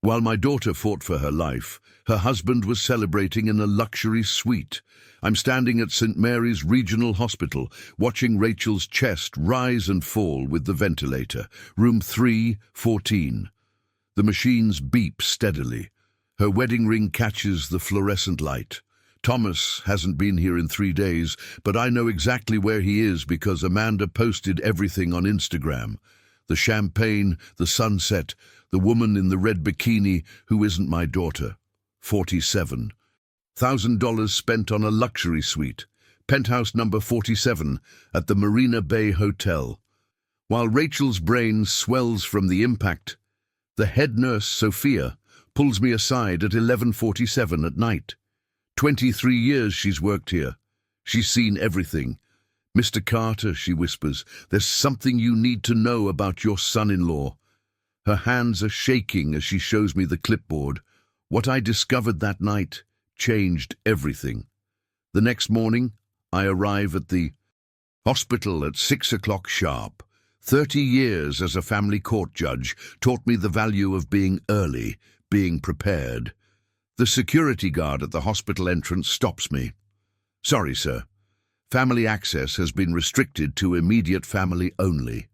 While my daughter fought for her life, her husband was celebrating in a luxury suite. I'm standing at St. Mary's Regional Hospital, watching Rachel's chest rise and fall with the ventilator. Room 314. The machines beep steadily. Her wedding ring catches the fluorescent light. Thomas hasn't been here in 3 days, but I know exactly where he is because Amanda posted everything on Instagram. The champagne, the sunset, the woman in the red bikini who isn't my daughter. 47. $1,000 spent on a luxury suite, penthouse number 47 at the Marina Bay Hotel. While Rachel's brain swells from the impact, the head nurse, Sophia, pulls me aside at 11:47 at night. 23 years she's worked here. She's seen everything. "Mr. Carter," she whispers, "there's something you need to know about your son-in-law." Her hands are shaking as she shows me the clipboard. What I discovered that night changed everything. The next morning, I arrive at the hospital at 6 o'clock sharp. 30 years as a family court judge taught me the value of being early, being prepared. The security guard at the hospital entrance stops me. "Sorry, sir. Family access has been restricted to immediate family only.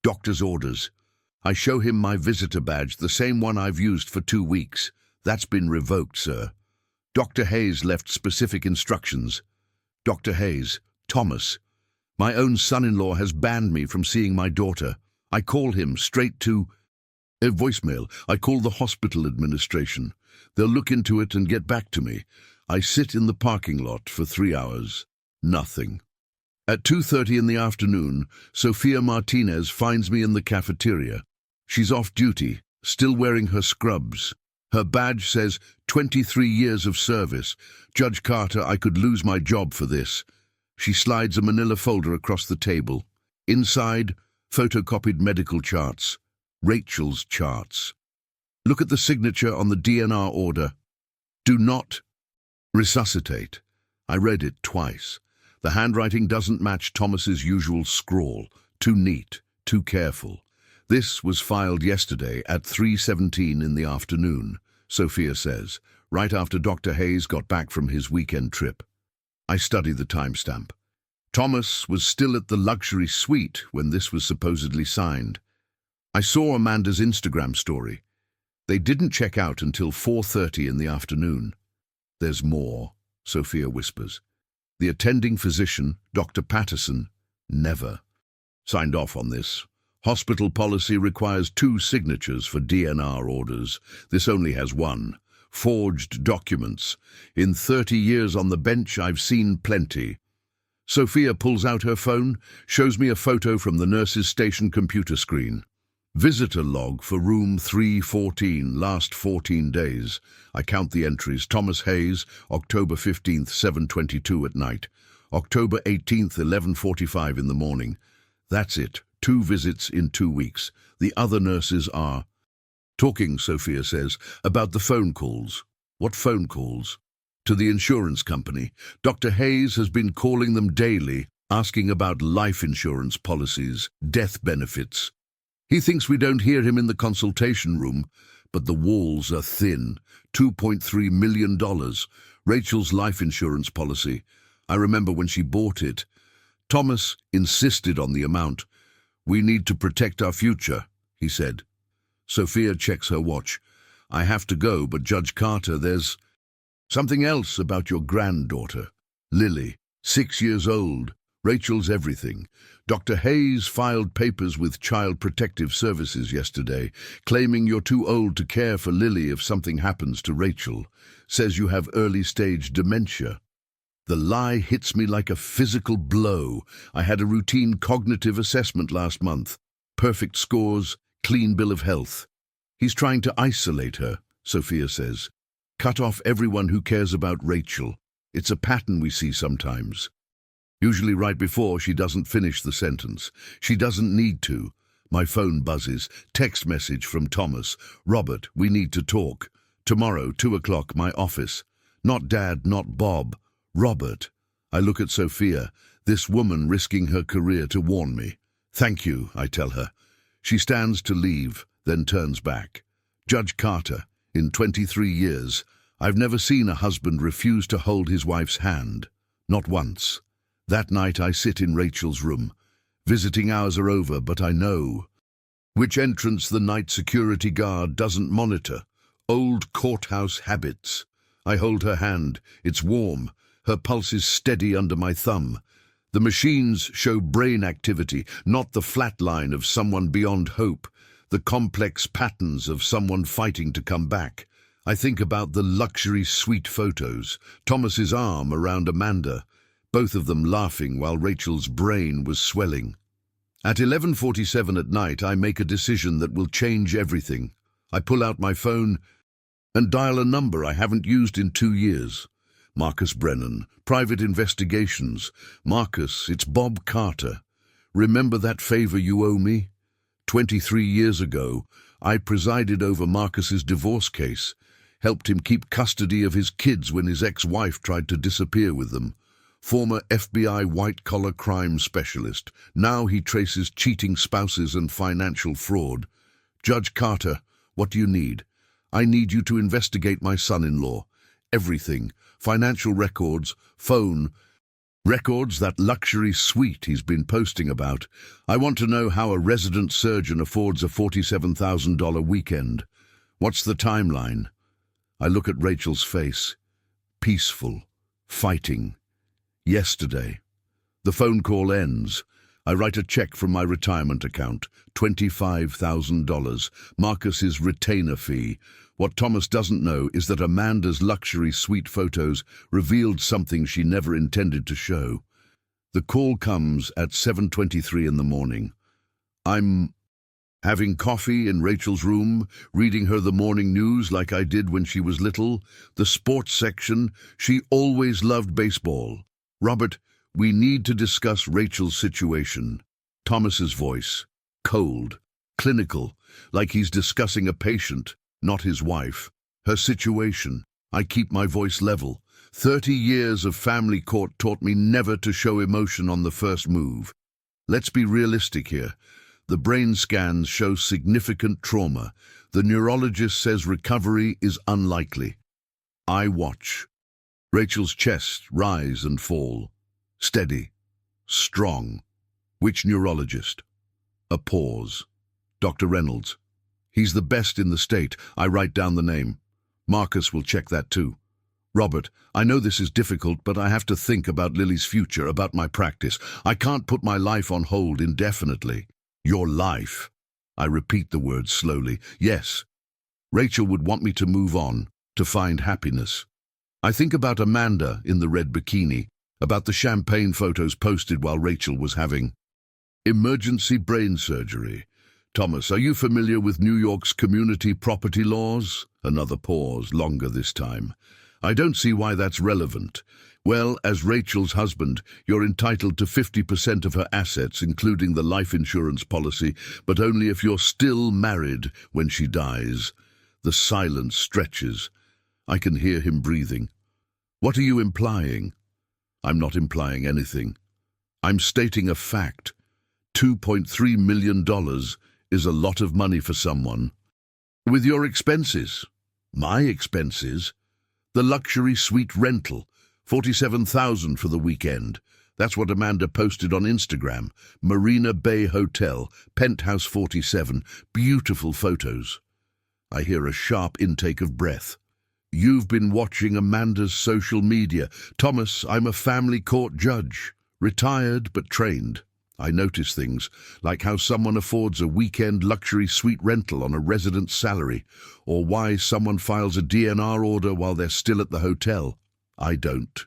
Doctor's orders." I show him my visitor badge, the same one I've used for 2 weeks. "That's been revoked, sir. Dr. Hayes left specific instructions." Dr. Hayes, Thomas. "My own son-in-law has banned me from seeing my daughter." I call him straight to a voicemail. I call the hospital administration. They'll look into it and get back to me. I sit in the parking lot for 3 hours. Nothing. At 2:30 in the afternoon, Sophia Martinez finds me in the cafeteria. She's off duty, still wearing her scrubs. Her badge says 23 years of service. "Judge Carter, I could lose my job for this." She slides a manila folder across the table. Inside, photocopied medical charts. Rachel's charts. "Look at the signature on the DNR order. Do not resuscitate." I read it twice. The handwriting doesn't match Thomas's usual scrawl. Too neat, too careful. "This was filed yesterday at 3:17 in the afternoon," Sophia says, right after Dr. Hayes got back from his weekend trip. I study the timestamp. Thomas was still at the luxury suite when this was supposedly signed. I saw Amanda's Instagram story. They didn't check out until 4:30 in the afternoon. "There's more," Sophia whispers. "The attending physician, Dr. Patterson, never signed off on this. Hospital policy requires 2 signatures for DNR orders. This only has 1. Forged documents. In 30 years on the bench, I've seen plenty." Sophia pulls out her phone, shows me a photo from the nurse's station computer screen. "Visitor log for room 314, last 14 days. I count the entries. Thomas Hayes, October 15th, 7:22 at night. October 18th, 11:45 in the morning. That's it. 2 visits in 2 weeks. The other nurses are talking," Sophia says, "about the phone calls." "What phone calls?" "To the insurance company. Dr. Hayes has been calling them daily, asking about life insurance policies, death benefits. He thinks we don't hear him in the consultation room, but the walls are thin. $2.3 million. Rachel's life insurance policy. I remember when she bought it. Thomas insisted on the amount. "We need to protect our future," he said. Sophia checks her watch. "I have to go, but Judge Carter, there's something else about your granddaughter. Lily, 6 years old. Rachel's everything. Dr. Hayes filed papers with Child Protective Services yesterday, claiming you're too old to care for Lily if something happens to Rachel. Says you have early-stage dementia." The lie hits me like a physical blow. I had a routine cognitive assessment last month. Perfect scores, clean bill of health. "He's trying to isolate her," Sophia says. "Cut off everyone who cares about Rachel. It's a pattern we see sometimes." Usually right before she doesn't finish the sentence. She doesn't need to. My phone buzzes. Text message from Thomas. "Robert, we need to talk. Tomorrow, 2 o'clock, my office. Not Dad, not Bob. Robert." I look at Sophia, this woman risking her career to warn me. "Thank you," I tell her. She stands to leave, then turns back. "Judge Carter, In 23 years, I've never seen a husband refuse to hold his wife's hand. Not once. That night I sit in Rachel's room. Visiting hours are over, but I know which entrance the night security guard doesn't monitor. Old courthouse habits. I hold her hand. It's warm. Her pulse is steady under my thumb. The machines show brain activity, not the flat line of someone beyond hope, the complex patterns of someone fighting to come back. I think about the luxury suite photos, Thomas's arm around Amanda, both of them laughing while Rachel's brain was swelling. At 11:47 at night, I make a decision that will change everything. I pull out my phone and dial a number I haven't used in 2 years. Marcus Brennan, Private Investigations. Marcus, it's Bob Carter. Remember that favor you owe me? 23 years ago, I presided over Marcus's divorce case, helped him keep custody of his kids when his ex-wife tried to disappear with them. Former FBI white-collar crime specialist. Now he traces cheating spouses and financial fraud. Judge Carter, what do you need? I need you to investigate my son-in-law. Everything. Financial records, phone records, that luxury suite he's been posting about. I want to know how a resident surgeon affords a $47,000 weekend. What's the timeline? I look at Rachel's face. Peaceful. Fighting. Yesterday. The phone call ends. I write a check from my retirement account, $25,000, Marcus's retainer fee. What Thomas doesn't know is that Amanda's luxury suite photos revealed something she never intended to show. The call comes at 7:23 in the morning. I'm having coffee in Rachel's room, reading her the morning news like I did when she was little. The sports section, she always loved baseball. Robert, we need to discuss Rachel's situation. Thomas's voice, cold, clinical, like he's discussing a patient, not his wife. Her situation. I keep my voice level. 30 years of family court taught me never to show emotion on the first move. Let's be realistic here. The brain scans show significant trauma. The neurologist says recovery is unlikely. I watch. Rachel's chest rise and fall. Steady. Strong. Which neurologist? A pause. Dr. Reynolds. He's the best in the state. I write down the name. Marcus will check that too. Robert, I know this is difficult, but I have to think about Lily's future, about my practice. I can't put my life on hold indefinitely. Your life. I repeat the words slowly. Yes. Rachel would want me to move on, to find happiness. I think about Amanda in the red bikini, about the champagne photos posted while Rachel was having emergency brain surgery. Thomas, are you familiar with New York's community property laws? Another pause, longer this time. I don't see why that's relevant. Well, as Rachel's husband, you're entitled to 50% of her assets, including the life insurance policy, but only if you're still married when she dies. The silence stretches. I can hear him breathing. What are you implying? I'm not implying anything. I'm stating a fact. $2.3 million is a lot of money for someone. With your expenses. My expenses? The luxury suite rental. $47,000 for the weekend. That's what Amanda posted on Instagram. Marina Bay Hotel, Penthouse 47. Beautiful photos. I hear a sharp intake of breath. You've been watching Amanda's social media. Thomas, I'm a family court judge. Retired but trained. I notice things, like how someone affords a weekend luxury suite rental on a resident's salary, or why someone files a DNR order while they're still at the hotel. I don't.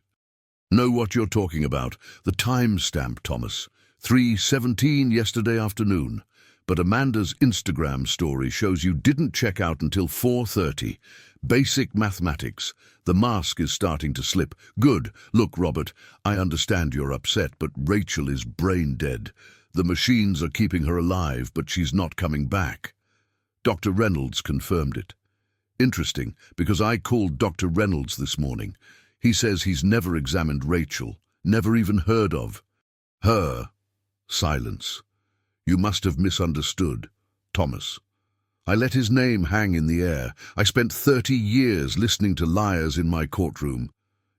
Know what you're talking about. The timestamp, Thomas. 3:17 yesterday afternoon. But Amanda's Instagram story shows you didn't check out until 4:30. Basic mathematics. The mask is starting to slip. Good. Look, Robert, I understand you're upset, but Rachel is brain dead. The machines are keeping her alive, but she's not coming back. Dr. Reynolds confirmed it. Interesting, because I called Dr. Reynolds this morning. He says he's never examined Rachel, never even heard of her. Silence. You must have misunderstood, Thomas. I let his name hang in the air. I spent 30 years listening to liars in my courtroom.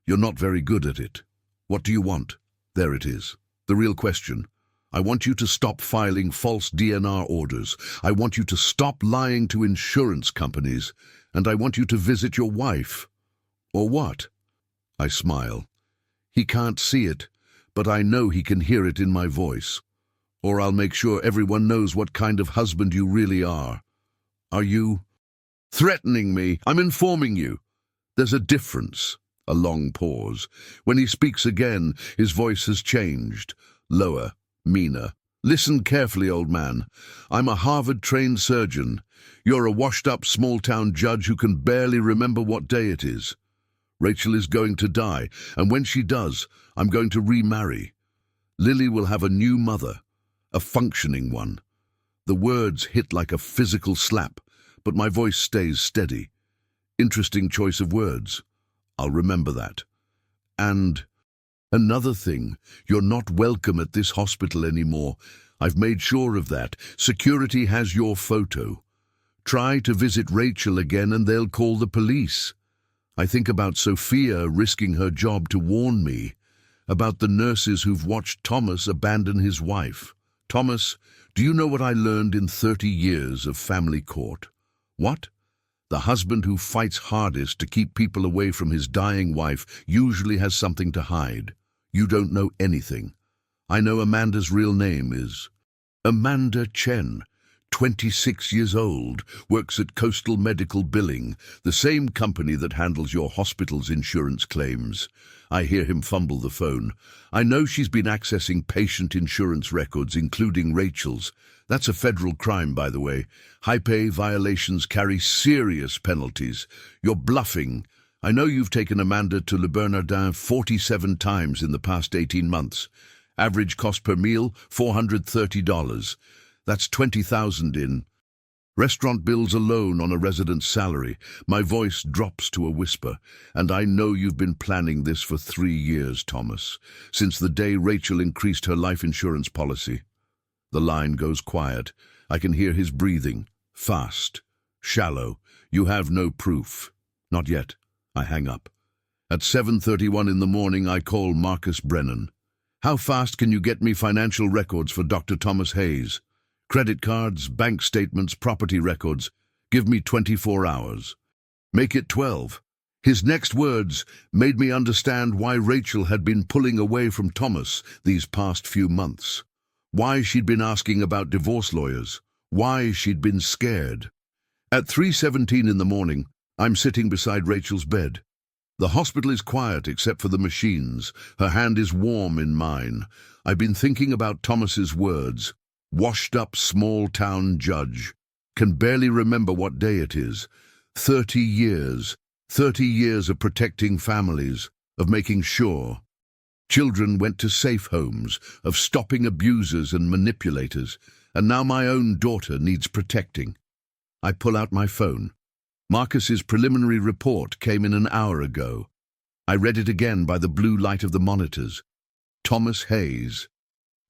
You're not very good at it. What do you want? There it is. The real question. I want you to stop filing false DNR orders. I want you to stop lying to insurance companies. And I want you to visit your wife. Or what? I smile. He can't see it, but I know he can hear it in my voice. Or I'll make sure everyone knows what kind of husband you really are. Are you threatening me? I'm informing you. There's a difference. A long pause. When he speaks again, his voice has changed. Lower, meaner. Listen carefully, old man. I'm a Harvard-trained surgeon. You're a washed-up small-town judge who can barely remember what day it is. Rachel is going to die, and when she does, I'm going to remarry. Lily will have a new mother, a functioning one. The words hit like a physical slap, but my voice stays steady. Interesting choice of words. I'll remember that. And another thing, you're not welcome at this hospital anymore. I've made sure of that. Security has your photo. Try to visit Rachel again and they'll call the police. I think about Sophia risking her job to warn me, about the nurses who've watched Thomas abandon his wife. Thomas, do you know what I learned in 30 years of family court? What? The husband who fights hardest to keep people away from his dying wife usually has something to hide. You don't know anything. I know Amanda's real name is Amanda Chen, 26 years old, works at Coastal Medical Billing, the same company that handles your hospital's insurance claims. I hear him fumble the phone. I know she's been accessing patient insurance records, including Rachel's. That's a federal crime, by the way. High-pay violations carry serious penalties. You're bluffing. I know you've taken Amanda to Le Bernardin 47 times in the past 18 months. Average cost per meal, $430. That's $20,000 in restaurant bills alone on a resident's salary. My voice drops to a whisper, and I know you've been planning this for 3 years, Thomas, since the day Rachel increased her life insurance policy. The line goes quiet. I can hear his breathing. Fast. Shallow. You have no proof. Not yet. I hang up. At 7:31 in the morning, I call Marcus Brennan. How fast can you get me financial records for Dr. Thomas Hayes? Credit cards, bank statements, property records. Give me 24 hours. Make it 12. His next words made me understand why Rachel had been pulling away from Thomas these past few months. Why she'd been asking about divorce lawyers. Why she'd been scared. At 3:17 in the morning, I'm sitting beside Rachel's bed. The hospital is quiet except for the machines. Her hand is warm in mine. I've been thinking about Thomas's words. Washed-up small-town judge. Can barely remember what day it is. 30 years. 30 years of protecting families, of making sure. Children went to safe homes, of stopping abusers and manipulators, and now my own daughter needs protecting. I pull out my phone. Marcus's preliminary report came in an hour ago. I read it again by the blue light of the monitors. Thomas Hayes,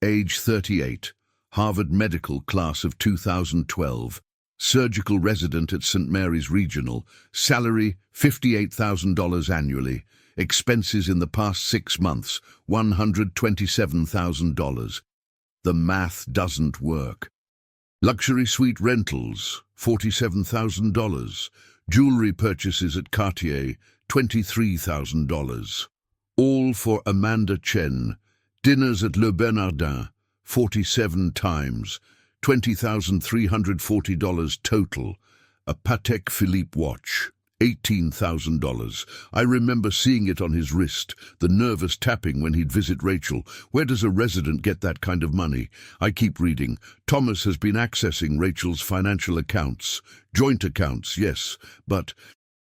age 38, Harvard Medical class of 2012, surgical resident at St. Mary's Regional, salary $58,000 annually, expenses in the past 6 months, $127,000. The math doesn't work. Luxury suite rentals, $47,000. Jewelry purchases at Cartier, $23,000. All for Amanda Chen. Dinners at Le Bernardin, 47 times. $20,340 total. A Patek Philippe watch, $18,000. I remember seeing it on his wrist, the nervous tapping when he'd visit Rachel. Where does a resident get that kind of money? I keep reading. Thomas has been accessing Rachel's financial accounts. Joint accounts, yes, but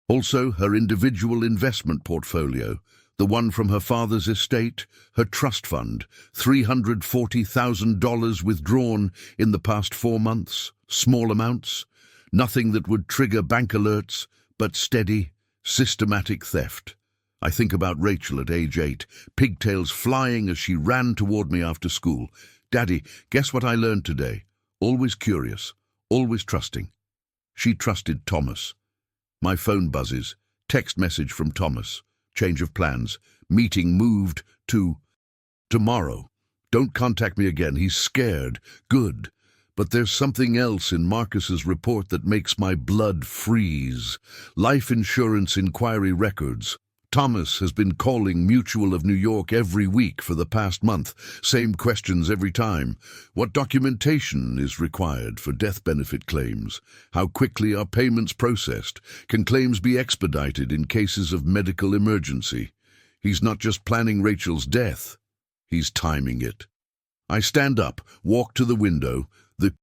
also her individual investment portfolio. The one from her father's estate, her trust fund, $340,000 withdrawn in the past 4 months. Small amounts. Nothing that would trigger bank alerts, but steady, systematic theft. I think about Rachel at age 8, pigtails flying as she ran toward me after school. Daddy, guess what I learned today? Always curious, always trusting. She trusted Thomas. My phone buzzes. Text message from Thomas. Change of plans. Meeting moved to tomorrow. Don't contact me again. He's scared. Good. But there's something else in Marcus's report that makes my blood freeze. Life insurance inquiry records. Thomas has been calling Mutual of New York every week for the past month. Same questions every time. What documentation is required for death benefit claims? How quickly are payments processed? Can claims be expedited in cases of medical emergency? He's not just planning Rachel's death. He's timing it. I stand up, walk to the window. The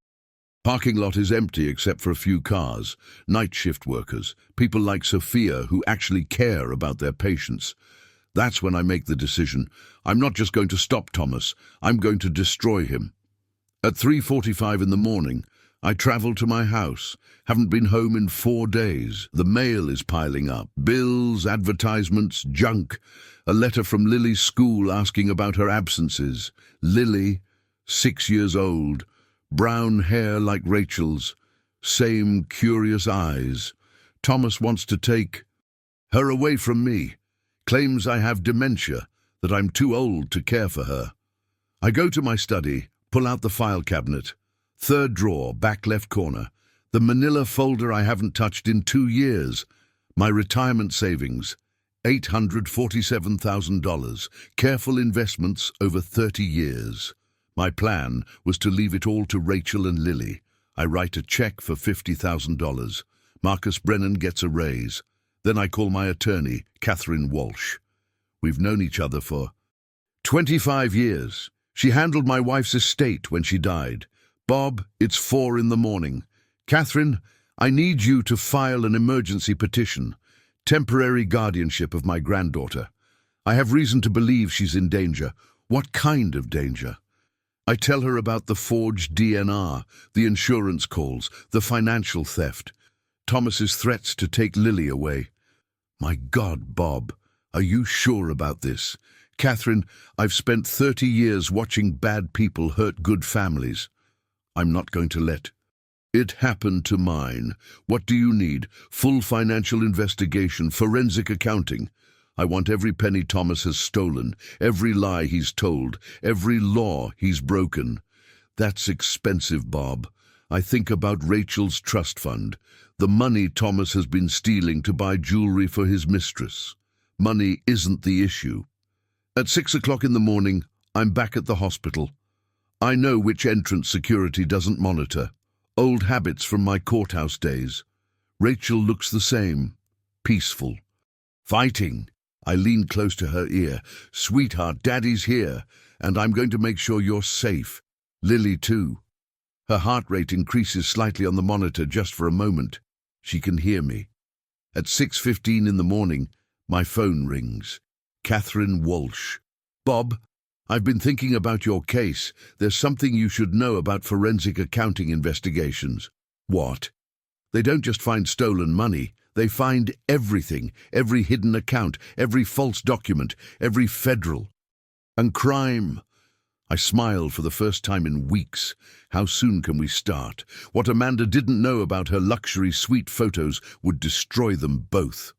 parking lot is empty except for a few cars, night shift workers, people like Sophia who actually care about their patients. That's when I make the decision. I'm not just going to stop Thomas, I'm going to destroy him. At 3:45 in the morning, I travel to my house. Haven't been home in 4 days. The mail is piling up. Bills, advertisements, junk. A letter from Lily's school asking about her absences. Lily, 6 years old, brown hair like Rachel's, same curious eyes. Thomas wants to take her away from me. Claims I have dementia, that I'm too old to care for her. I go to my study, pull out the file cabinet. Third drawer, back left corner. The manila folder I haven't touched in 2 years. My retirement savings. $847,000. Careful investments over 30 years. My plan was to leave it all to Rachel and Lily. I write a check for $50,000. Marcus Brennan gets a raise. Then I call my attorney, Catherine Walsh. We've known each other for 25 years. She handled my wife's estate when she died. Bob, it's 4 in the morning. Catherine, I need you to file an emergency petition. Temporary guardianship of my granddaughter. I have reason to believe she's in danger. What kind of danger? I tell her about the forged DNR, the insurance calls, the financial theft, Thomas's threats to take Lily away. My God, Bob, are you sure about this? Catherine, I've spent 30 years watching bad people hurt good families. I'm not going to let it happened to mine. What do you need? Full financial investigation, forensic accounting. I want every penny Thomas has stolen, every lie he's told, every law he's broken. That's expensive, Bob. I think about Rachel's trust fund, the money Thomas has been stealing to buy jewelry for his mistress. Money isn't the issue. At 6 o'clock in the morning, I'm back at the hospital. I know which entrance security doesn't monitor. Old habits from my courthouse days. Rachel looks the same. Peaceful. Fighting. I lean close to her ear. Sweetheart, Daddy's here, and I'm going to make sure you're safe. Lily, too. Her heart rate increases slightly on the monitor just for a moment. She can hear me. At 6:15 in the morning, my phone rings. Catherine Walsh. Bob, I've been thinking about your case. There's something you should know about forensic accounting investigations. What? They don't just find stolen money. They find everything, every hidden account, every false document, every federal. And crime. I smiled for the first time in weeks. How soon can we start? What Amanda didn't know about her luxury suite photos would destroy them both.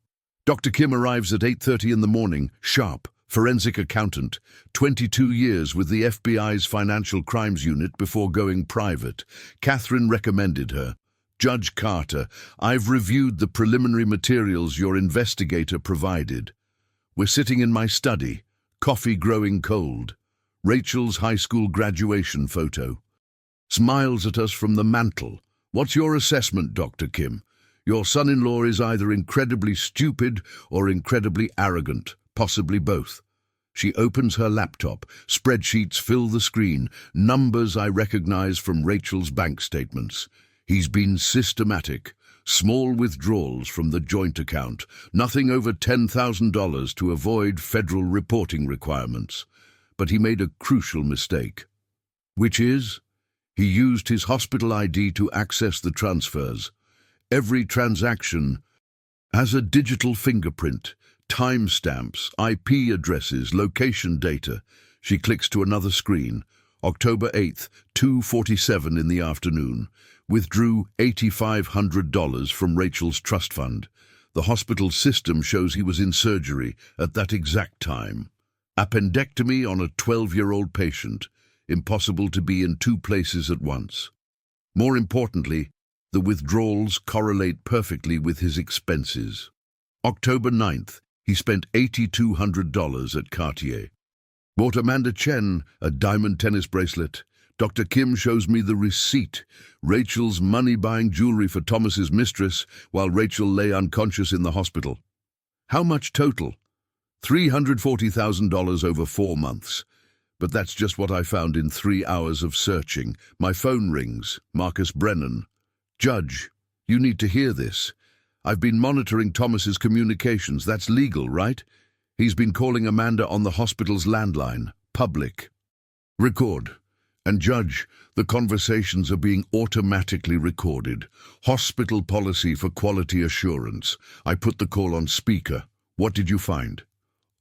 Dr. Kim arrives at 8:30 in the morning, sharp. Forensic accountant, 22 years with the FBI's Financial Crimes Unit before going private. Catherine recommended her. Judge Carter, I've reviewed the preliminary materials your investigator provided. We're sitting in my study, coffee growing cold. Rachel's high school graduation photo. Smiles at us from the mantel. What's your assessment, Dr. Kim? Your son-in-law is either incredibly stupid or incredibly arrogant. Possibly both. She opens her laptop. Spreadsheets fill the screen. Numbers I recognize from Rachel's bank statements. He's been systematic. Small withdrawals from the joint account. Nothing over $10,000 to avoid federal reporting requirements. But he made a crucial mistake. Which is? He used his hospital ID to access the transfers. Every transaction has a digital fingerprint. Timestamps, IP addresses, location data. She clicks to another screen. October 8th, 2:47 in the afternoon. Withdrew $8,500 from Rachel's trust fund. The hospital system shows he was in surgery at that exact time. Appendectomy on a 12-year-old patient. Impossible to be in two places at once. More importantly, the withdrawals correlate perfectly with his expenses. October 9th, he spent $8,200 at Cartier. Bought Amanda Chen a diamond tennis bracelet. Dr. Kim shows me the receipt. Rachel's money-buying jewelry for Thomas's mistress while Rachel lay unconscious in the hospital. How much total? $340,000 over 4 months. But that's just what I found in 3 hours of searching. My phone rings. Marcus Brennan. Judge, you need to hear this. I've been monitoring Thomas's communications. That's legal, right? He's been calling Amanda on the hospital's landline. Public. Record. And Judge, the conversations are being automatically recorded. Hospital policy for quality assurance. I put the call on speaker. What did you find?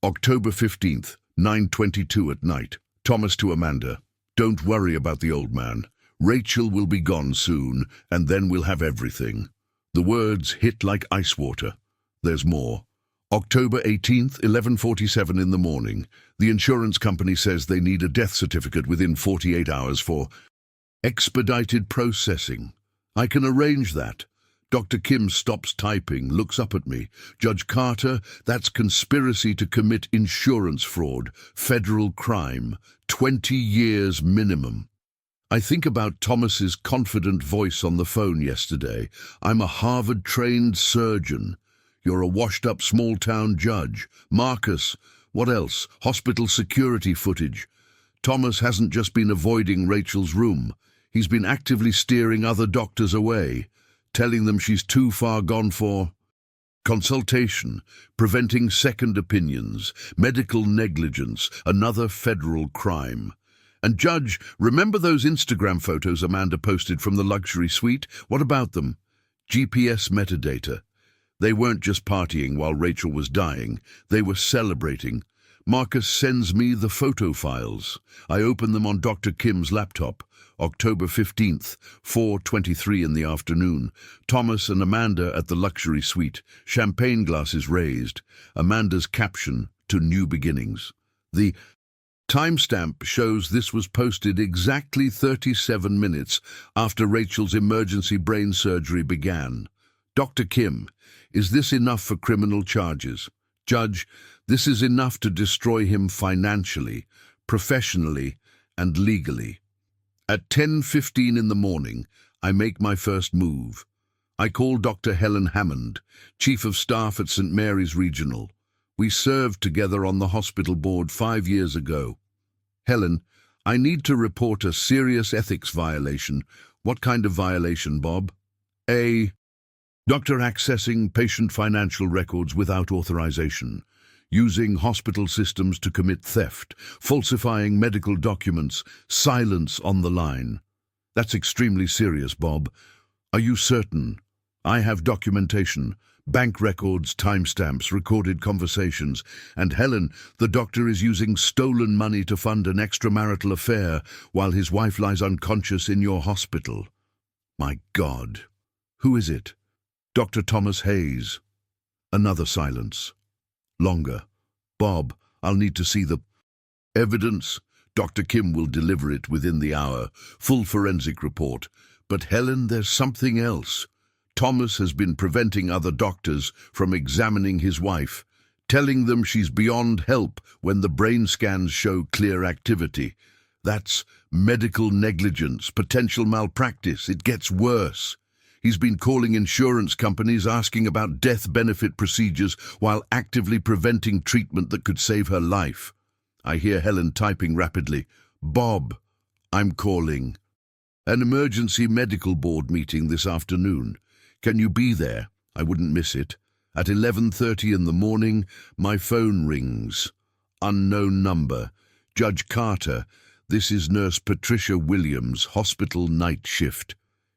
October 15th, 9:22 at night. Thomas to Amanda. Don't worry about the old man. Rachel will be gone soon, and then we'll have everything. The words hit like ice water. There's more. October 18th, 11:47 in the morning. The insurance company says they need a death certificate within 48 hours for expedited processing. I can arrange that. Dr. Kim stops typing, looks up at me. Judge Carter, that's conspiracy to commit insurance fraud, federal crime, 20 years minimum. I think about Thomas's confident voice on the phone yesterday. I'm a Harvard-trained surgeon. You're a washed-up small-town judge. Marcus, what else? Hospital security footage. Thomas hasn't just been avoiding Rachel's room. He's been actively steering other doctors away, telling them she's too far gone for consultation, preventing second opinions, medical negligence, another federal crime. And Judge, remember those Instagram photos Amanda posted from the luxury suite? What about them? GPS metadata. They weren't just partying while Rachel was dying. They were celebrating. Marcus sends me the photo files. I open them on Dr. Kim's laptop. October 15th, 4:23 in the afternoon. Thomas and Amanda at the luxury suite. Champagne glasses raised. Amanda's caption, "To new beginnings." The timestamp shows this was posted exactly 37 minutes after Rachel's emergency brain surgery began. Dr. Kim, is this enough for criminal charges? Judge, this is enough to destroy him financially, professionally, and legally. At 10:15 in the morning, I make my first move. I call Dr. Helen Hammond, Chief of Staff at St. Mary's Regional. We served together on the hospital board 5 years ago. Helen, I need to report a serious ethics violation. What kind of violation, Bob? Doctor accessing patient financial records without authorization, using hospital systems to commit theft, falsifying medical documents, silence on the line. That's extremely serious, Bob. Are you certain? I have documentation, bank records, timestamps, recorded conversations. And Helen, the doctor is using stolen money to fund an extramarital affair while his wife lies unconscious in your hospital. My God. Who is it? Dr. Thomas Hayes. Another silence. Longer. Bob, I'll need to see the evidence. Dr. Kim will deliver it within the hour. Full forensic report. But Helen, there's something else. Thomas has been preventing other doctors from examining his wife, telling them she's beyond help when the brain scans show clear activity. That's medical negligence, potential malpractice. It gets worse. He's been calling insurance companies asking about death benefit procedures while actively preventing treatment that could save her life. I hear Helen typing rapidly. Bob, I'm calling. An emergency medical board meeting this afternoon. Can you be there? I wouldn't miss it. At 11:30 in the morning, my phone rings. Unknown number. Judge Carter, this is Nurse Patricia Williams, hospital night shift.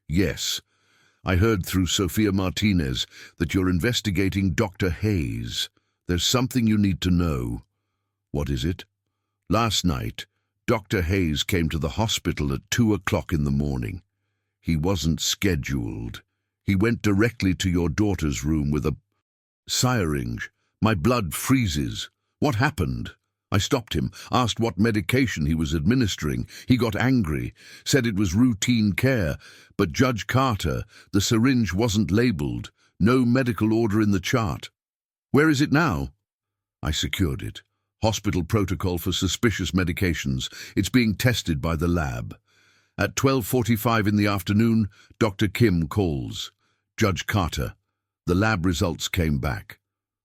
Yes. I heard through Sophia Martinez that you're investigating Dr. Hayes. There's something you need to know. What is it? Last night, Dr. Hayes came to the hospital at 2 o'clock in the morning. He wasn't scheduled. He went directly to your daughter's room with a syringe. My blood freezes. What happened? I stopped him, asked what medication he was administering. He got angry, said it was routine care. But Judge Carter, the syringe wasn't labeled. No medical order in the chart. Where is it now? I secured it. Hospital protocol for suspicious medications. It's being tested by the lab. At 12:45 in the afternoon, Dr. Kim calls. Judge Carter. The lab results came back.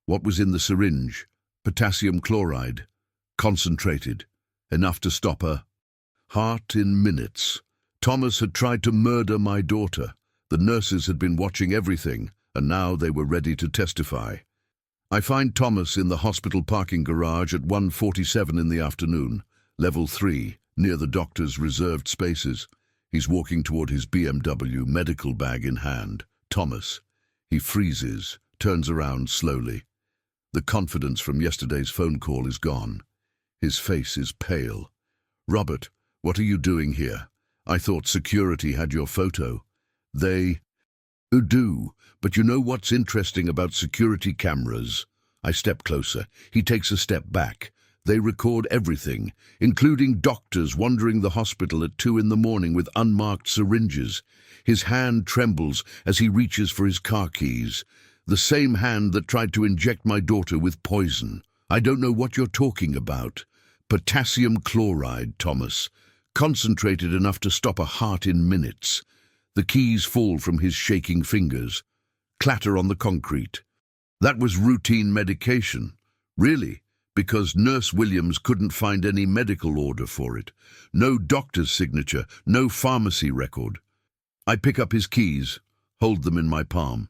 What was in the syringe? Potassium chloride. Concentrated. Enough to stop her heart in minutes. Thomas had tried to murder my daughter. The nurses had been watching everything, and now they were ready to testify. I find Thomas in the hospital parking garage at 1:47 in the afternoon, level 3, near the doctor's reserved spaces. He's walking toward his BMW, medical bag in hand. Thomas. He freezes, turns around slowly. The confidence from yesterday's phone call is gone. His face is pale. Robert, what are you doing here? I thought security had your photo. They do, but you know what's interesting about security cameras? I step closer. He takes a step back. They record everything, including doctors wandering the hospital at 2 in the morning with unmarked syringes. His hand trembles as he reaches for his car keys. The same hand that tried to inject my daughter with poison. I don't know what you're talking about. Potassium chloride, Thomas. Concentrated enough to stop a heart in minutes. The keys fall from his shaking fingers. Clatter on the concrete. That was routine medication. Really? Because Nurse Williams couldn't find any medical order for it. No doctor's signature, no pharmacy record. I pick up his keys, hold them in my palm.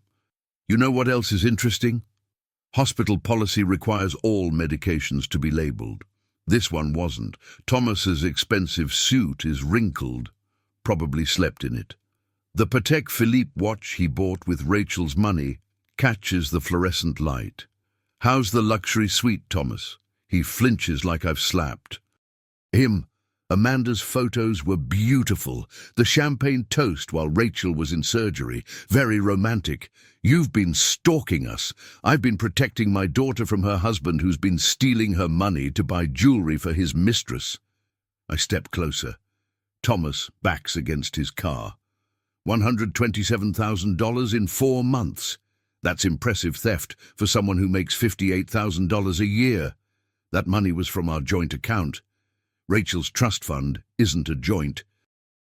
You know what else is interesting? Hospital policy requires all medications to be labeled. This one wasn't. Thomas's expensive suit is wrinkled. Probably slept in it. The Patek Philippe watch he bought with Rachel's money catches the fluorescent light. How's the luxury suite, Thomas? He flinches like I've slapped him. Amanda's photos were beautiful. The champagne toast while Rachel was in surgery. Very romantic. You've been stalking us. I've been protecting my daughter from her husband who's been stealing her money to buy jewelry for his mistress. I step closer. Thomas backs against his car. $127,000 in 4 months. That's impressive theft for someone who makes $58,000 a year. That money was from our joint account. Rachel's trust fund isn't a joint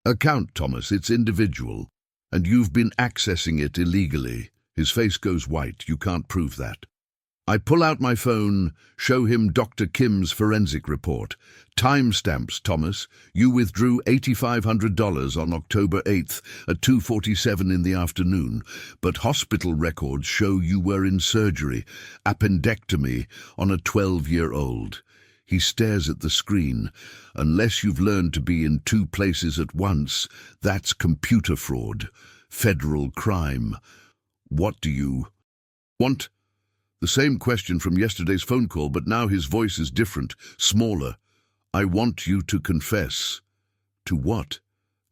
account, Thomas. It's individual. And you've been accessing it illegally. His face goes white. You can't prove that. I pull out my phone, show him Dr. Kim's forensic report. Timestamps, Thomas. You withdrew $8,500 on October 8th at 2:47 in the afternoon, but hospital records show you were in surgery, appendectomy, on a 12-year-old. He stares at the screen. Unless you've learned to be in 2 places at once, that's computer fraud, federal crime. What do you want? The same question from yesterday's phone call, but now his voice is different, smaller. I want you to confess. To what?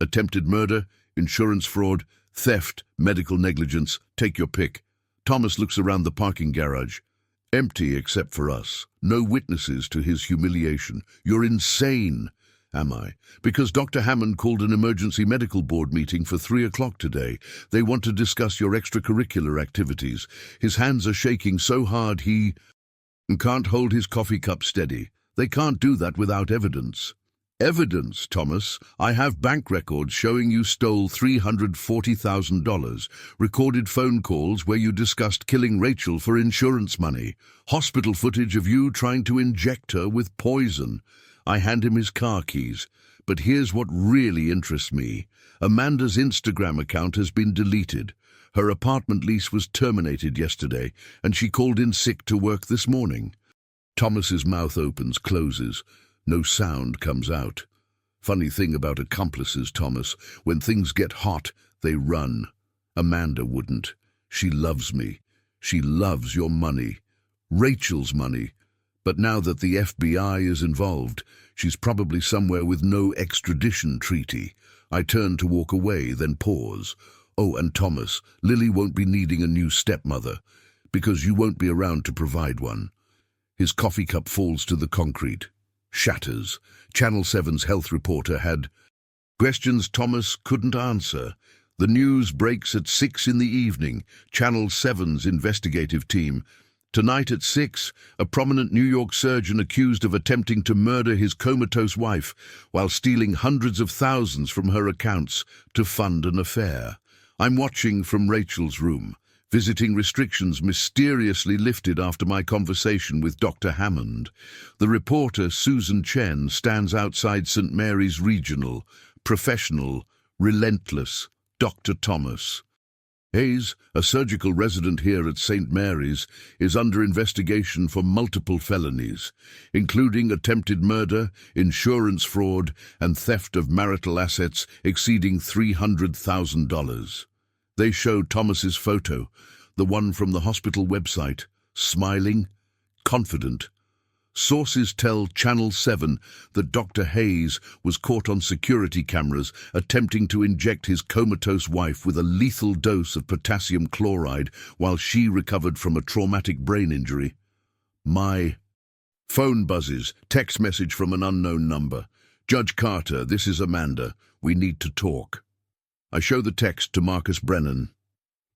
Attempted murder, insurance fraud, theft, medical negligence. Take your pick. Thomas looks around the parking garage. Empty except for us. No witnesses to his humiliation. You're insane. Am I? Because Dr. Hammond called an emergency medical board meeting for 3 o'clock today. They want to discuss your extracurricular activities. His hands are shaking so hard he can't hold his coffee cup steady. They can't do that without evidence. Evidence, Thomas. I have bank records showing you stole $340,000, recorded phone calls where you discussed killing Rachel for insurance money, hospital footage of you trying to inject her with poison. I hand him his car keys. But here's what really interests me. Amanda's Instagram account has been deleted. Her apartment lease was terminated yesterday, and she called in sick to work this morning. Thomas's mouth opens, closes. No sound comes out. Funny thing about accomplices, Thomas. When things get hot, they run. Amanda wouldn't. She loves me. She loves your money. Rachel's money. But now that the FBI is involved, she's probably somewhere with no extradition treaty. I turn to walk away, then pause. Oh, and Thomas, Lily won't be needing a new stepmother, because you won't be around to provide one. His coffee cup falls to the concrete, shatters. Channel 7's health reporter had questions Thomas couldn't answer. The news breaks at 6 in the evening. Channel 7's investigative team. Tonight at 6, a prominent New York surgeon accused of attempting to murder his comatose wife while stealing hundreds of thousands from her accounts to fund an affair. I'm watching from Rachel's room. Visiting restrictions mysteriously lifted after my conversation with Dr. Hammond. The reporter, Susan Chen, stands outside St. Mary's Regional. Professional, relentless, Dr. Thomas. Hayes, a surgical resident here at St. Mary's, is under investigation for multiple felonies, including attempted murder, insurance fraud, and theft of marital assets exceeding $300,000. They show Thomas's photo, the one from the hospital website, smiling, confident. Sources tell Channel 7 that Dr. Hayes was caught on security cameras attempting to inject his comatose wife with a lethal dose of potassium chloride while she recovered from a traumatic brain injury. My phone buzzes, text message from an unknown number. Judge Carter, this is Amanda. We need to talk. I show the text to Marcus Brennan.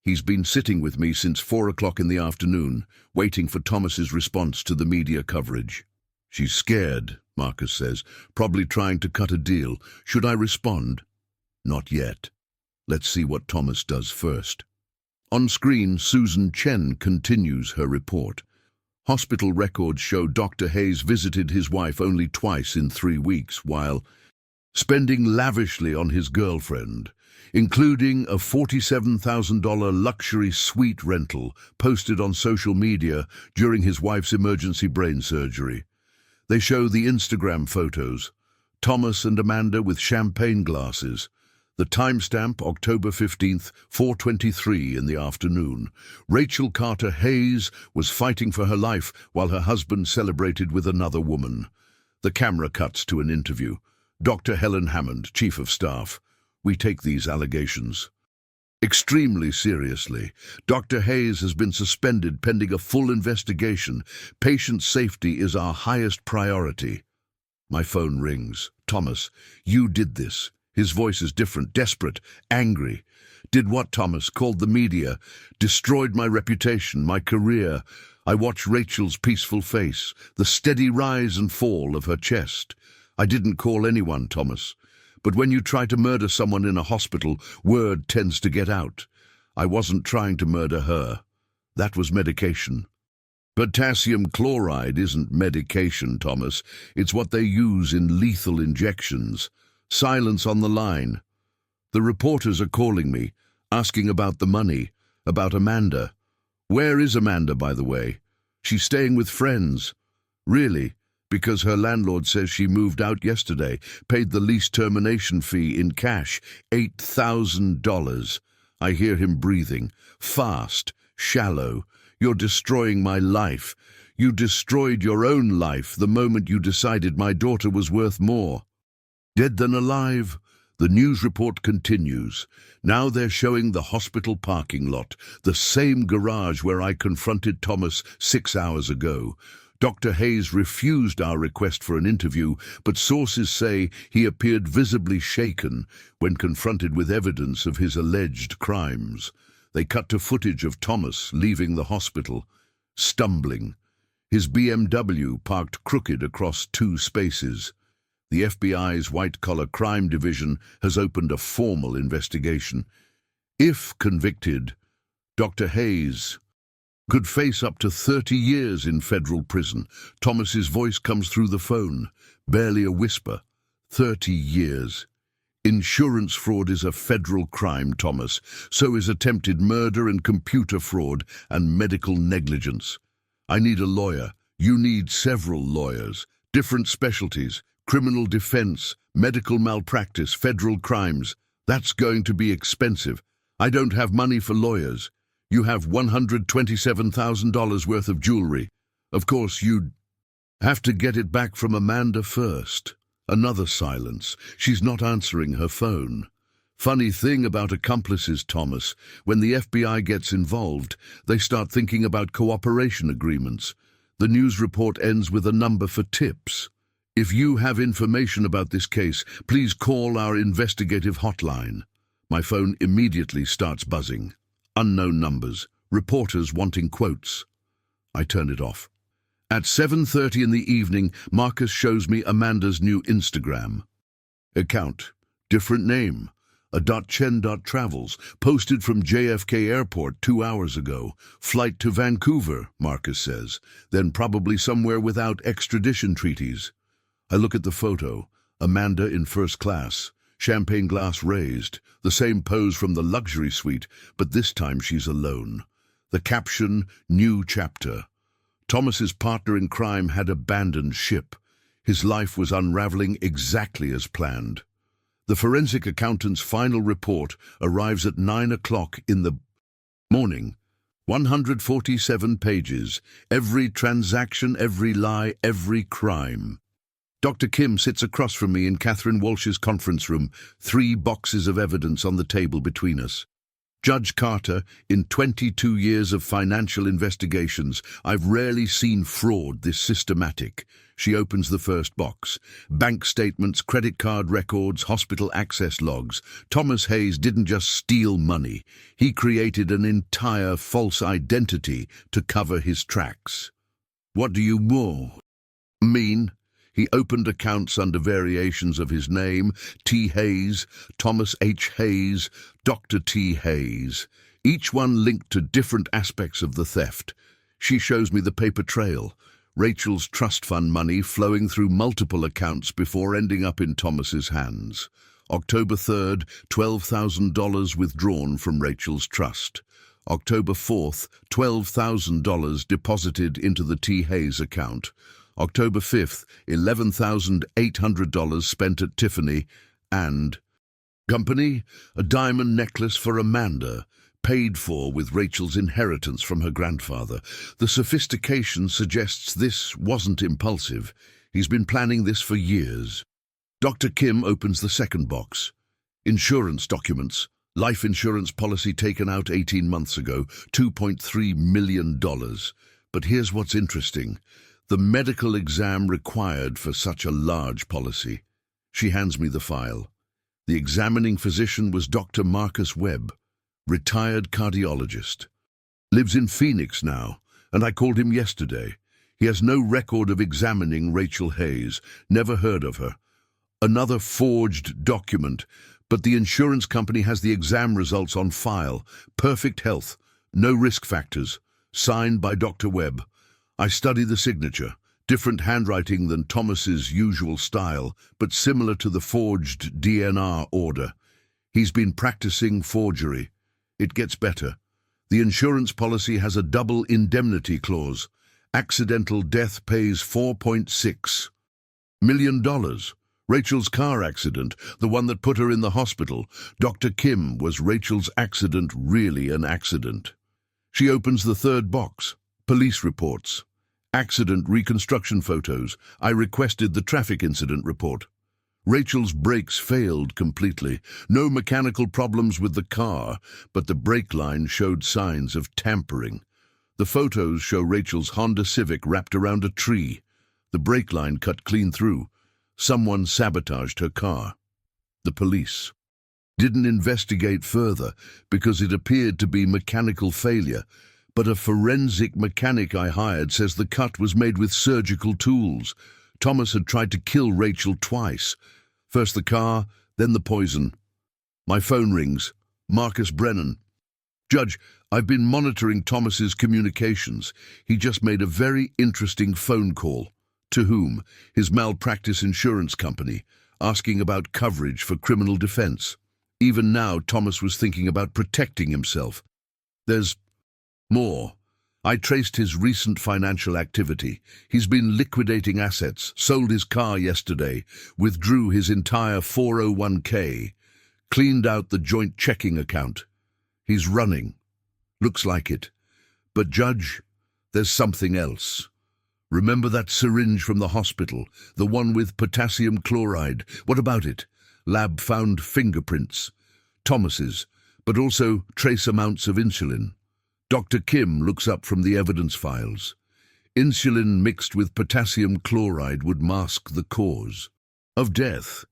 He's been sitting with me since 4 o'clock in the afternoon, waiting for Thomas's response to the media coverage. She's scared, Marcus says, probably trying to cut a deal. Should I respond? Not yet. Let's see what Thomas does first. On screen, Susan Chen continues her report. Hospital records show Dr. Hayes visited his wife only twice in 3 weeks, while spending lavishly on his girlfriend, including a $47,000 luxury suite rental posted on social media during his wife's emergency brain surgery. They show the Instagram photos, Thomas and Amanda with champagne glasses. The timestamp, October 15th, 4:23 in the afternoon. Rachel Carter Hayes was fighting for her life while her husband celebrated with another woman. The camera cuts to an interview. Dr. Helen Hammond, Chief of Staff. We take these allegations extremely seriously. Dr. Hayes has been suspended pending a full investigation. Patient safety is our highest priority. My phone rings. Thomas, you did this. His voice is different, desperate, angry. Did what, Thomas? Called the media. Destroyed my reputation, my career. I watch Rachel's peaceful face, the steady rise and fall of her chest. I didn't call anyone, Thomas. But when you try to murder someone in a hospital, word tends to get out. I wasn't trying to murder her. That was medication. Potassium chloride isn't medication, Thomas. It's what they use in lethal injections. Silence on the line. The reporters are calling me, asking about the money, about Amanda. Where is Amanda, by the way? She's staying with friends. Really? Because her landlord says she moved out yesterday, paid the lease termination fee in cash, $8,000. I hear him breathing, fast, shallow. You're destroying my life. You destroyed your own life the moment you decided my daughter was worth more. Dead than alive? The news report continues. Now they're showing the hospital parking lot, the same garage where I confronted Thomas 6 hours ago. Dr. Hayes refused our request for an interview, but sources say he appeared visibly shaken when confronted with evidence of his alleged crimes. They cut to footage of Thomas leaving the hospital, stumbling. His BMW parked crooked across 2 spaces. The FBI's white-collar crime division has opened a formal investigation. If convicted, Dr. Hayes could face up to 30 years in federal prison. Thomas's voice comes through the phone, barely a whisper. 30 years. Insurance fraud is a federal crime, Thomas. So is attempted murder and computer fraud and medical negligence. I need a lawyer. You need several lawyers. Different specialties. Criminal defense, medical malpractice, federal crimes. That's going to be expensive. I don't have money for lawyers. You have $127,000 worth of jewelry. Of course, you'd have to get it back from Amanda first. Another silence. She's not answering her phone. Funny thing about accomplices, Thomas, when the FBI gets involved, they start thinking about cooperation agreements. The news report ends with a number for tips. If you have information about this case, please call our investigative hotline. My phone immediately starts buzzing. Unknown numbers. Reporters wanting quotes. I turn it off. At 7:30 in the evening, Marcus shows me Amanda's new Instagram account. Different name. .chen.travels, posted from JFK Airport 2 hours ago. Flight to Vancouver, Marcus says, then probably somewhere without extradition treaties. I look at the photo. Amanda in first class, champagne glass raised, the same pose from the luxury suite, but this time she's alone. The caption, new chapter. Thomas's partner in crime had abandoned ship. His life was unraveling exactly as planned. The forensic accountant's final report arrives at 9 o'clock in the morning. 147 pages. Every transaction, every lie, every crime. Dr. Kim sits across from me in Catherine Walsh's conference room, 3 boxes of evidence on the table between us. Judge Carter, in 22 years of financial investigations, I've rarely seen fraud this systematic. She opens the first box. Bank statements, credit card records, hospital access logs. Thomas Hayes didn't just steal money. He created an entire false identity to cover his tracks. What do you mean? He opened accounts under variations of his name, T. Hayes, Thomas H. Hayes, Dr. T. Hayes, each one linked to different aspects of the theft. She shows me the paper trail, Rachel's trust fund money flowing through multiple accounts before ending up in Thomas's hands. October 3rd, $12,000 withdrawn from Rachel's trust. October 4th, $12,000 deposited into the T. Hayes account. October 5th, $11,800 spent at Tiffany and Company, a diamond necklace for Amanda, paid for with Rachel's inheritance from her grandfather. The sophistication suggests this wasn't impulsive. He's been planning this for years. Dr. Kim opens the second box. Insurance documents. Life insurance policy taken out 18 months ago, $2.3 million. But here's what's interesting. The medical exam required for such a large policy. She hands me the file. The examining physician was Dr. Marcus Webb, retired cardiologist. Lives in Phoenix now, and I called him yesterday. He has no record of examining Rachel Hayes, never heard of her. Another forged document, but the insurance company has the exam results on file. Perfect health, no risk factors. Signed by Dr. Webb. I study the signature, different handwriting than Thomas's usual style, but similar to the forged DNR order. He's been practicing forgery. It gets better. The insurance policy has a double indemnity clause. Accidental death pays $4.6 million. Rachel's car accident, the one that put her in the hospital. Dr. Kim, was Rachel's accident really an accident? She opens the third box. Police reports. Accident reconstruction photos. I requested the traffic incident report. Rachel's brakes failed completely. No mechanical problems with the car, but the brake line showed signs of tampering. The photos show Rachel's Honda Civic wrapped around a tree. The brake line cut clean through. Someone sabotaged her car. The police didn't investigate further because it appeared to be mechanical failure. But a forensic mechanic I hired says the cut was made with surgical tools. Thomas had tried to kill Rachel twice. First the car, then the poison. My phone rings. Marcus Brennan. Judge, I've been monitoring Thomas's communications. He just made a very interesting phone call. To whom? His malpractice insurance company, asking about coverage for criminal defense. Even now, Thomas was thinking about protecting himself. There's more. I traced his recent financial activity. He's been liquidating assets, sold his car yesterday, withdrew his entire 401k, cleaned out the joint checking account. He's running. Looks like it. But Judge, there's something else. Remember that syringe from the hospital, the one with potassium chloride? What about it? Lab found fingerprints. Thomas's, but also trace amounts of insulin. Dr. Kim looks up from the evidence files. Insulin mixed with potassium chloride would mask the cause of death.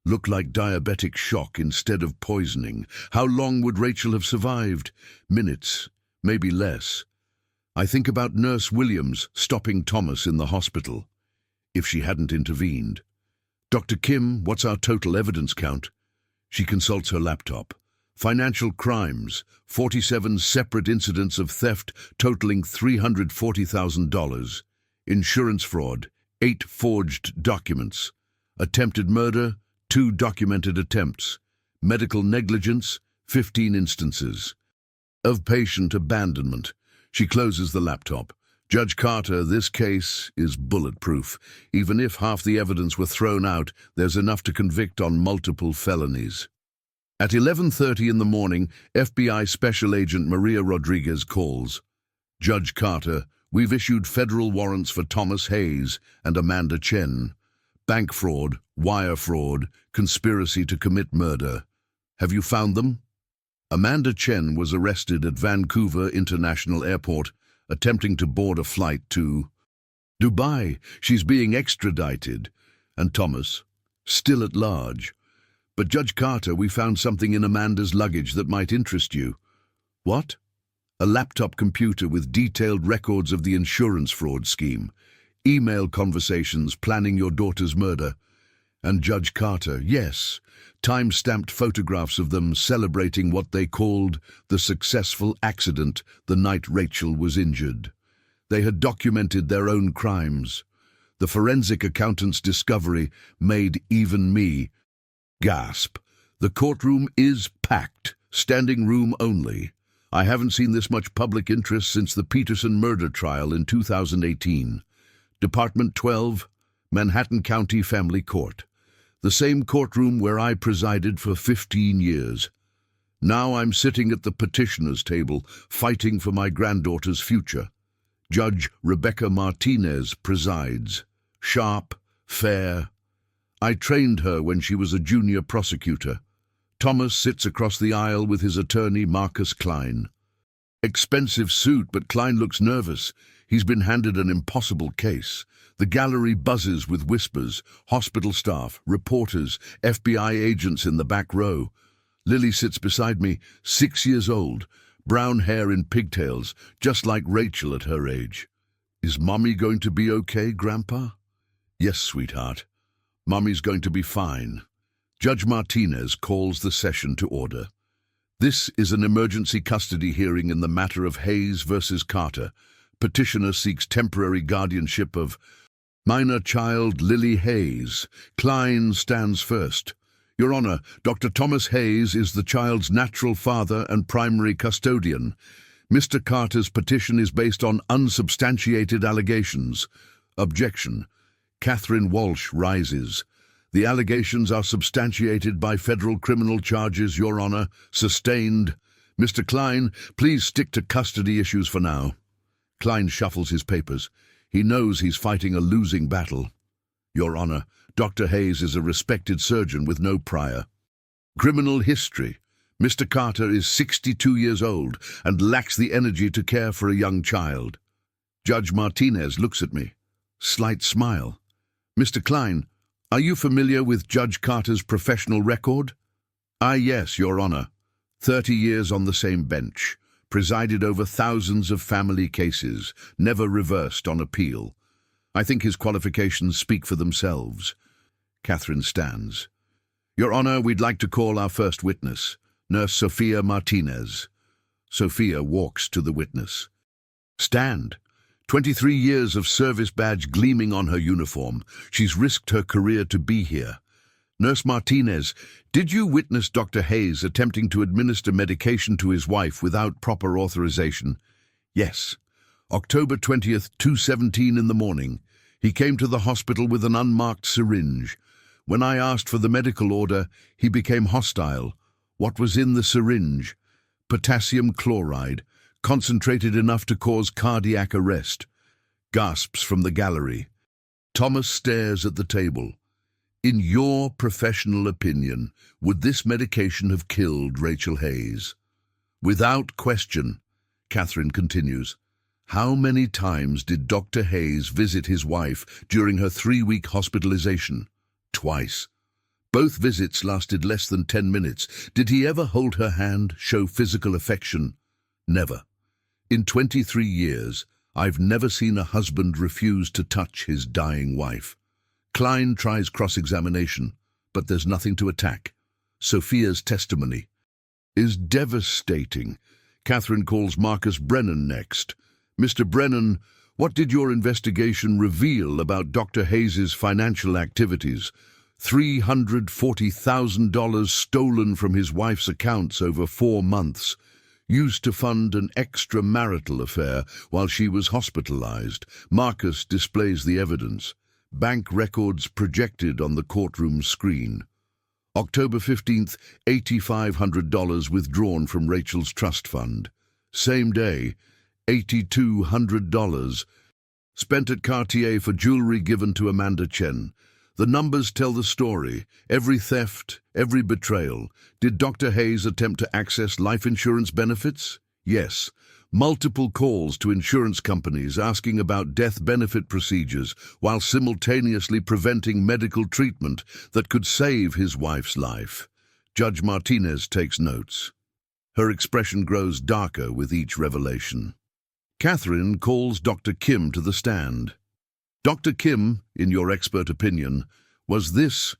Look like diabetic shock instead of poisoning. How long would Rachel have survived? Minutes, maybe less. I think about Nurse Williams stopping Thomas in the hospital, if she hadn't intervened. Dr. Kim, what's our total evidence count? She consults her laptop. Financial crimes, 47 separate incidents of theft totaling $340,000. Insurance fraud, 8 forged documents. Attempted murder, 2 documented attempts. Medical negligence, 15 instances. Of patient abandonment. She closes the laptop. Judge Carter, this case is bulletproof. Even if half the evidence were thrown out, there's enough to convict on multiple felonies. At 11:30 in the morning, FBI Special Agent Maria Rodriguez calls. Judge Carter, we've issued federal warrants for Thomas Hayes and Amanda Chen. Bank fraud, wire fraud, conspiracy to commit murder. Have you found them? Amanda Chen was arrested at Vancouver International Airport, attempting to board a flight to Dubai. She's being extradited. And Thomas, still at large. But Judge Carter, we found something in Amanda's luggage that might interest you. What? A laptop computer with detailed records of the insurance fraud scheme. Email conversations planning your daughter's murder. And Judge Carter, yes, time-stamped photographs of them celebrating what they called the successful accident the night Rachel was injured. They had documented their own crimes. The forensic accountant's discovery made even me gasp. The courtroom is packed, standing room only. I haven't seen this much public interest since the Peterson murder trial in 2018. Department 12, Manhattan County Family Court. The same courtroom where I presided for 15 years. Now I'm sitting at the petitioner's table, fighting for my granddaughter's future. Judge Rebecca Martinez presides. Sharp, fair. I trained her when she was a junior prosecutor. Thomas sits across the aisle with his attorney, Marcus Klein. Expensive suit, but Klein looks nervous. He's been handed an impossible case. The gallery buzzes with whispers, hospital staff, reporters, FBI agents in the back row. Lily sits beside me, 6 years old, brown hair in pigtails, just like Rachel at her age. Is Mommy going to be okay, Grandpa? Yes, sweetheart. Mommy's going to be fine. Judge Martinez calls the session to order. This is an emergency custody hearing in the matter of Hayes versus Carter. Petitioner seeks temporary guardianship of minor child Lily Hayes. Klein stands first. Your Honor, Dr. Thomas Hayes is the child's natural father and primary custodian. Mr. Carter's petition is based on unsubstantiated allegations. Objection. Catherine Walsh rises. The allegations are substantiated by federal criminal charges, Your Honor. Sustained. Mr. Klein, please stick to custody issues for now. Klein shuffles his papers. He knows he's fighting a losing battle. Your Honor, Dr. Hayes is a respected surgeon with no prior criminal history. Mr. Carter is 62 years old and lacks the energy to care for a young child. Judge Martinez looks at me. Slight smile. Mr. Klein, are you familiar with Judge Carter's professional record? Yes, Your Honor. 30 years on the same bench. Presided over thousands of family cases, never reversed on appeal. I think his qualifications speak for themselves. Catherine stands. Your Honor, we'd like to call our first witness, Nurse Sophia Martinez. Sophia walks to the witness. Stand. 23 years of service badge gleaming on her uniform. She's risked her career to be here. Nurse Martinez, did you witness Dr. Hayes attempting to administer medication to his wife without proper authorization? Yes. October 20th, 2:17 in the morning. He came to the hospital with an unmarked syringe. When I asked for the medical order, he became hostile. What was in the syringe? Potassium chloride, concentrated enough to cause cardiac arrest. Gasps from the gallery. Thomas stares at the table. In your professional opinion, would this medication have killed Rachel Hayes? Without question, Catherine continues. How many times did Dr. Hayes visit his wife during her 3-week hospitalization? Twice. Both visits lasted less than 10 minutes. Did he ever hold her hand, show physical affection? Never. In 23 years, I've never seen a husband refuse to touch his dying wife. Klein tries cross-examination, but there's nothing to attack. Sophia's testimony is devastating. Catherine calls Marcus Brennan next. Mr. Brennan, what did your investigation reveal about Dr. Hayes's financial activities? $340,000 stolen from his wife's accounts over 4 months, used to fund an extramarital affair while she was hospitalized. Marcus displays the evidence. Bank records projected on the courtroom screen. October 15th, $8,500 withdrawn from Rachel's trust fund. Same day, $8,200 spent at Cartier for jewelry given to Amanda Chen. The numbers tell the story. Every theft, every betrayal. Did Dr. Hayes attempt to access life insurance benefits? Yes. Multiple calls to insurance companies asking about death benefit procedures while simultaneously preventing medical treatment that could save his wife's life. Judge Martinez takes notes. Her expression grows darker with each revelation. Catherine calls Dr. Kim to the stand. Dr. Kim, in your expert opinion, was this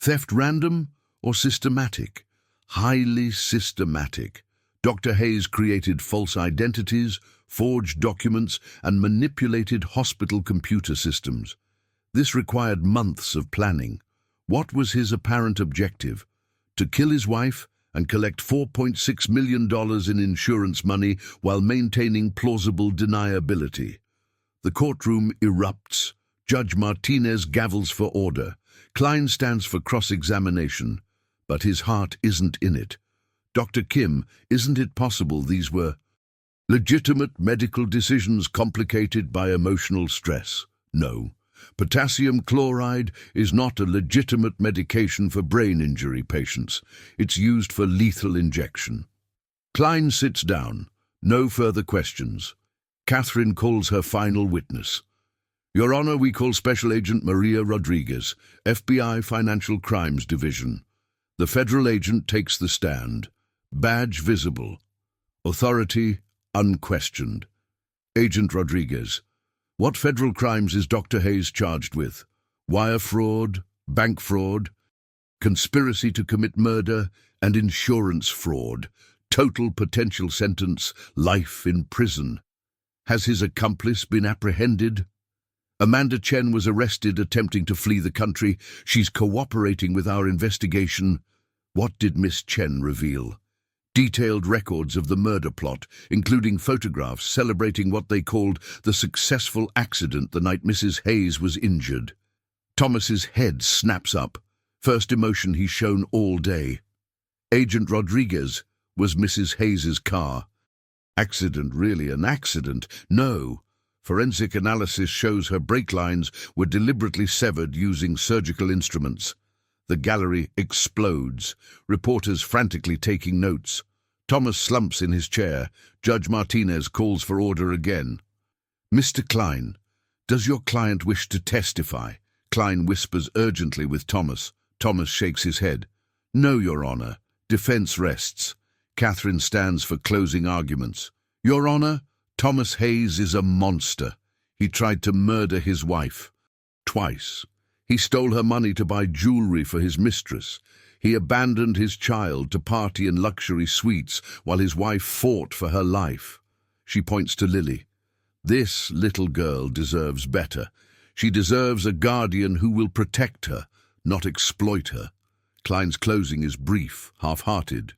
theft random or systematic? Highly systematic. Dr. Hayes created false identities, forged documents, and manipulated hospital computer systems. This required months of planning. What was his apparent objective? To kill his wife and collect $4.6 million in insurance money while maintaining plausible deniability. The courtroom erupts. Judge Martinez gavels for order. Klein stands for cross-examination, but his heart isn't in it. Dr. Kim, isn't it possible these were legitimate medical decisions complicated by emotional stress? No. Potassium chloride is not a legitimate medication for brain injury patients. It's used for lethal injection. Klein sits down. No further questions. Catherine calls her final witness. Your Honor, we call Special Agent Maria Rodriguez, FBI Financial Crimes Division. The federal agent takes the stand. Badge visible. Authority unquestioned. Agent Rodriguez, what federal crimes is Dr. Hayes charged with? Wire fraud, bank fraud, conspiracy to commit murder, and insurance fraud. Total potential sentence, life in prison. Has his accomplice been apprehended? Amanda Chen was arrested attempting to flee the country. She's cooperating with our investigation. What did Miss Chen reveal? Detailed records of the murder plot, including photographs celebrating what they called the successful accident the night Mrs. Hayes was injured. Thomas's head snaps up. First emotion he's shown all day. Agent Rodriguez, was Mrs. Hayes's car. Accident really an accident? No. Forensic analysis shows her brake lines were deliberately severed using surgical instruments. The gallery explodes, reporters frantically taking notes. Thomas slumps in his chair. Judge Martinez calls for order again. Mr. Klein, does your client wish to testify? Klein whispers urgently with Thomas. Thomas shakes his head. No, Your Honor. Defense rests. Catherine stands for closing arguments. Your Honor, Thomas Hayes is a monster. He tried to murder his wife. Twice. He stole her money to buy jewelry for his mistress. He abandoned his child to party in luxury suites while his wife fought for her life. She points to Lily. This little girl deserves better. She deserves a guardian who will protect her, not exploit her. Klein's closing is brief, half-hearted.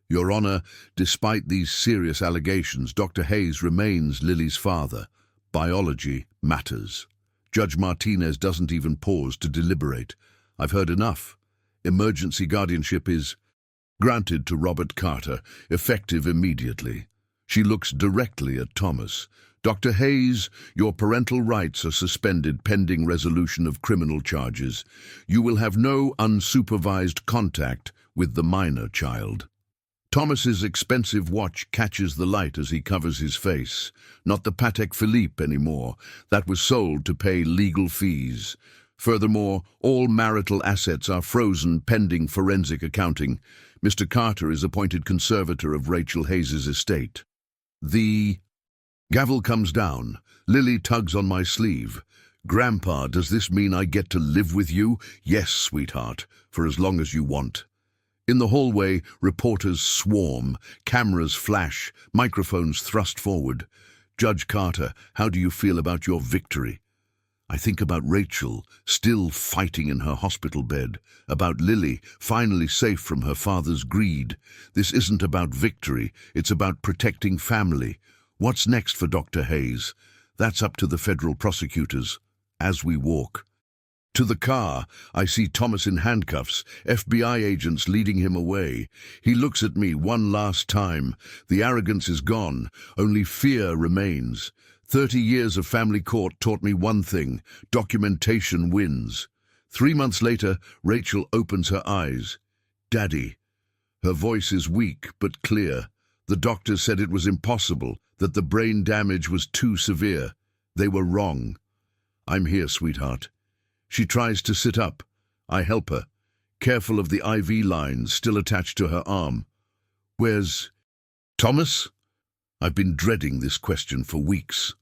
Your Honor, despite these serious allegations, Dr. Hayes remains Lily's father. Biology matters. Judge Martinez doesn't even pause to deliberate. I've heard enough. Emergency guardianship is granted to Robert Carter, effective immediately. She looks directly at Thomas. Dr. Hayes, your parental rights are suspended pending resolution of criminal charges. You will have no unsupervised contact with the minor child. Thomas's expensive watch catches the light as he covers his face. Not the Patek Philippe anymore. That was sold to pay legal fees. Furthermore, all marital assets are frozen pending forensic accounting. Mr. Carter is appointed conservator of Rachel Hayes's estate. The gavel comes down. Lily tugs on my sleeve. Grandpa, does this mean I get to live with you? Yes, sweetheart, for as long as you want. In the hallway, reporters swarm, cameras flash, microphones thrust forward. Judge Carter, how do you feel about your victory? I think about Rachel, still fighting in her hospital bed, about Lily, finally safe from her father's greed. This isn't about victory, it's about protecting family. What's next for Dr. Hayes? That's up to the federal prosecutors. As we walk to the car, I see Thomas in handcuffs, FBI agents leading him away. He looks at me one last time. The arrogance is gone, only fear remains. 30 years of family court taught me one thing: documentation wins. 3 months later, Rachel opens her eyes. Daddy. Her voice is weak but clear. The doctors said it was impossible, that the brain damage was too severe. They were wrong. I'm here, sweetheart. She tries to sit up. I help her, careful of the IV lines still attached to her arm. Where's Thomas? I've been dreading this question for weeks.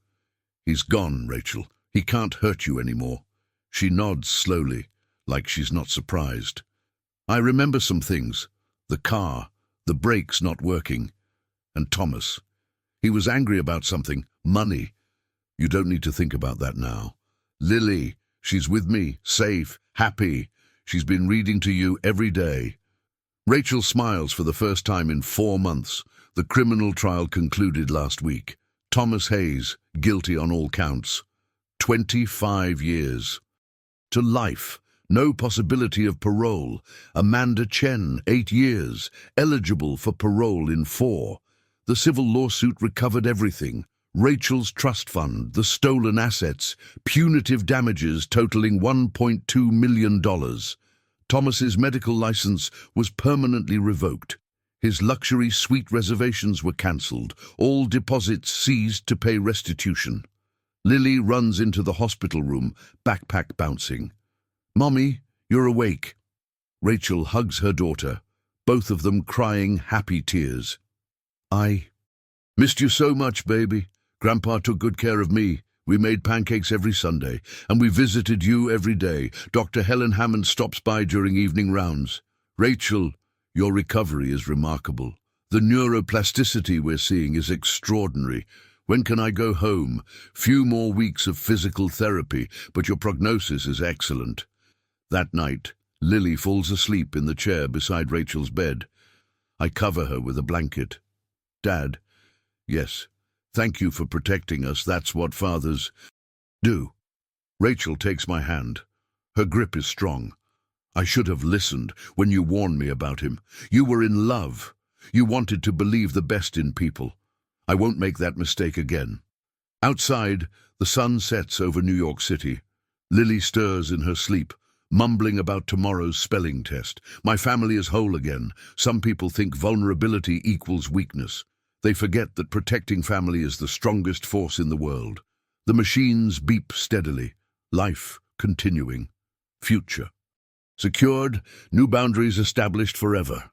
He's gone, Rachel. He can't hurt you anymore. She nods slowly, like she's not surprised. I remember some things. The car, the brakes not working. And Thomas. He was angry about something, money. You don't need to think about that now. Lily. She's with me, safe, happy. She's been reading to you every day. Rachel smiles for the first time in 4 months. The criminal trial concluded last week. Thomas Hayes, guilty on all counts. 25 years. To life. No possibility of parole. Amanda Chen, 8 years. Eligible for parole in 4. The civil lawsuit recovered everything. Rachel's trust fund, the stolen assets, punitive damages totaling $1.2 million. Thomas's medical license was permanently revoked. His luxury suite reservations were cancelled, all deposits seized to pay restitution. Lily runs into the hospital room, backpack bouncing. Mommy, you're awake. Rachel hugs her daughter, both of them crying happy tears. I missed you so much, baby. Grandpa took good care of me. We made pancakes every Sunday, and we visited you every day. Dr. Helen Hammond stops by during evening rounds. Rachel, your recovery is remarkable. The neuroplasticity we're seeing is extraordinary. When can I go home? Few more weeks of physical therapy, but your prognosis is excellent. That night, Lily falls asleep in the chair beside Rachel's bed. I cover her with a blanket. Dad, yes. Thank you for protecting us. That's what fathers do. Rachel takes my hand. Her grip is strong. I should have listened when you warned me about him. You were in love. You wanted to believe the best in people. I won't make that mistake again. Outside, the sun sets over New York City. Lily stirs in her sleep, mumbling about tomorrow's spelling test. My family is whole again. Some people think vulnerability equals weakness. They forget that protecting family is the strongest force in the world. The machines beep steadily. Life continuing. Future. Secured, new boundaries established forever.